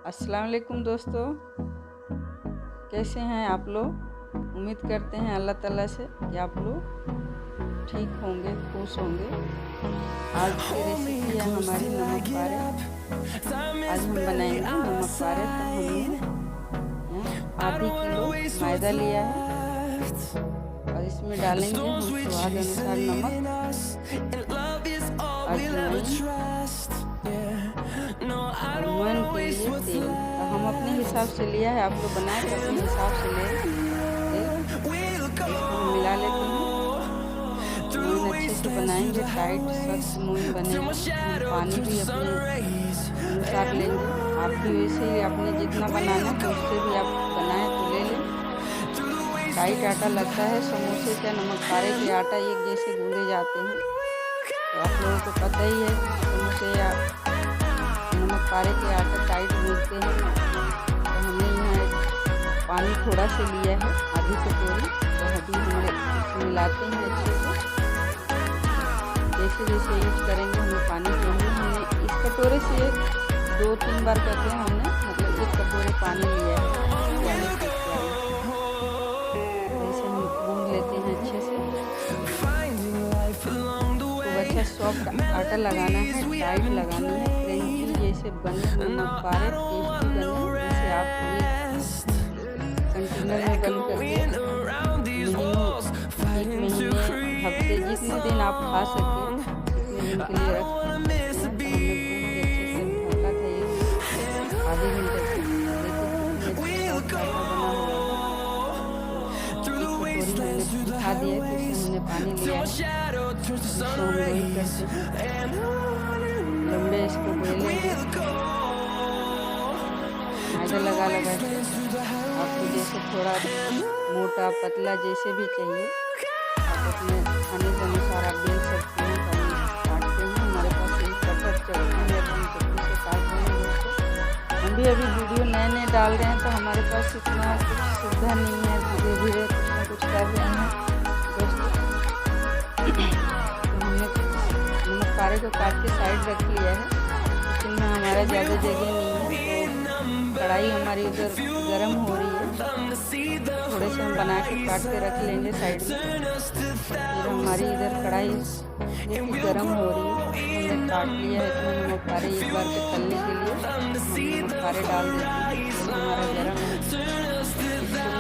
अस्सलाम वालेकुम दोस्तों, कैसे हैं आप लोग। उम्मीद करते हैं अल्लाह ताला से कि आप लोग ठीक होंगे, खुश होंगे। आज की रेसिपी है हमारी नमक पारे। आज हम बनाएंगे नमक पारे। तो हमने आधी किलो मैदा लिया है और इसमें डालेंगे हम स्वाद अनुसार नमक, अजवाइन के लिए तेल। तो हम अपने हिसाब से लिया है, आप लोग बनाए तो अपने हिसाब से ले तेल। इसको मिला लेते हैं। मोइन अच्छे से बनाएंगे, टाइट सख्त मोइन बनेगा। पानी भी अपने अनुसार लेंगे। आप भी वैसे ही अपने जितना बनाना है उससे भी आप बनाएं तो ले लें। टाइट आटा लगता है समोसे का, नमक पारे के आटा एक जैसे गूंदे जाते हैं। तो आप लोगों को पता ही है समोसे या नमक पारे के आटा टाइट गूंदते हैं। तो हमने यहाँ पानी थोड़ा से लिया है, आधी कटोरी। तो अभी हम मिलाते हैं अच्छे से। जैसे जैसे यूज करेंगे हमें पानी चाहिए। हमने इस कटोरे से 2-3 बार करके हमने मतलब 1 कटोरे पानी लिया है। जैसे हम गूंद लेते हैं अच्छे से। तो अच्छा सॉफ्ट आटा लगाना है, टाइट लगाना है, क्रंची जैसे बने नमक पारे टेस्टी बने। जैसे आप कंटेनर में बंद करके महीने हफ्ते जितने दिन आप खा सके उतने दिन के लिए रख सकते हैं। तो हमने बहुत अच्छे से ढका था ये आधे घंटे से। देखिए आटा बना हुआ है। मैंने दिखा दिया कि हमने पानी लिया है। इसको हम रोल करते हैं, लंबे इसको बेलेंगे मैदा लगा लगा के। आपको जैसे थोड़ा मोटा पतला जैसे भी चाहिए आप अपने खाने के अनुसार आप बेल सकते हैं। तो हम काटते हैं, हमारे पास एक कटर चलती है तो हम चक्कू से काट रहे हैं उसको। हम भी अभी वीडियो नए नए डाल रहे हैं तो हमारे पास इतना कुछ सुविधा नहीं है। धीरे धीरे कुछ ना कुछ कर रहे हैं दोस्तों। तो हमने नमक पारे को काट के साइड रख लिया है। किचन में हमारा ज़्यादा जगह नहीं है तो कढ़ाई हमारी उधर गर्म हो रही है। थोड़े से हम बना के काट के रख लेंगे साइड में। फिर हमारी इधर कढ़ाई गर्म हो रही है। हमने काट लिया है इसमें नमक पारे एक बार के तलने के लिए नमक पारे डाल देते हैं। हमारा गर्म है,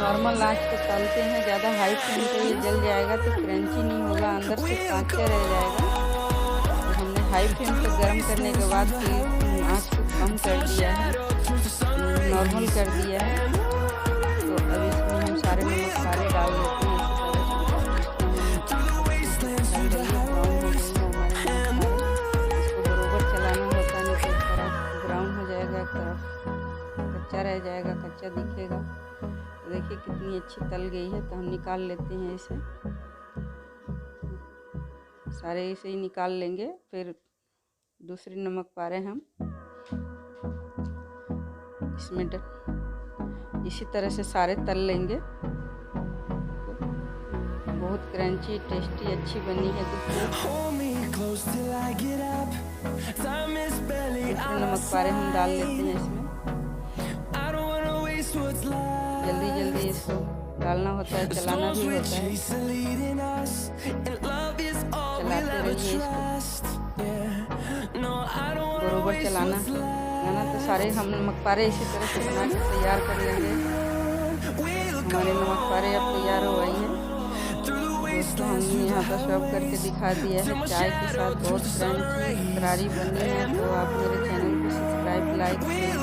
नॉर्मल आंच पे तलते हैं। ज़्यादा हाई फ्लेम पे ये जल जाएगा तो क्रंची नहीं होगा, अंदर से कांचा रह जाएगा। तो हमने हाई फ्लेम पे गर्म करने के बाद फिर आंच को कम कर दिया है, नॉर्मल कर दिया है। तो अब इसमें हम सारे नमक पारे डाल देते हैं। इसको बरोबर चलाना होता है, नहीं तो एक तरफ ब्राउन हो जाएगा, एक तरफ कच्चा रह जाएगा, कच्चा दिखेगा। तो देखिए कितनी अच्छी तल गई है। तो हम निकाल लेते हैं इसे, सारे इसे ही निकाल लेंगे। फिर दूसरी नमक पारे हम इसमें इसी तरह से सारे तल लेंगे। तो बहुत क्रंची टेस्टी अच्छी बनी है। दूसरे नमक पारे हम डाल लेते हैं इसमें। जल्दी जल्दी इसको डालना होता है, चलाना भी होता है। चलाते रहिए इसको, बरोबर चलाना तो सारे हम नमक पारे इसी तरह से बना के तैयार कर लेंगे। हमारे नमक पारे अब तैयार हो गई हैं दोस्तों। हमने यहाँ पर सर्व करके दिखा दिया है चाय के साथ। बहुत क्रंची करारी बनी है। तो आप मेरे चैनल को सब्सक्राइब, लाइक, शेयर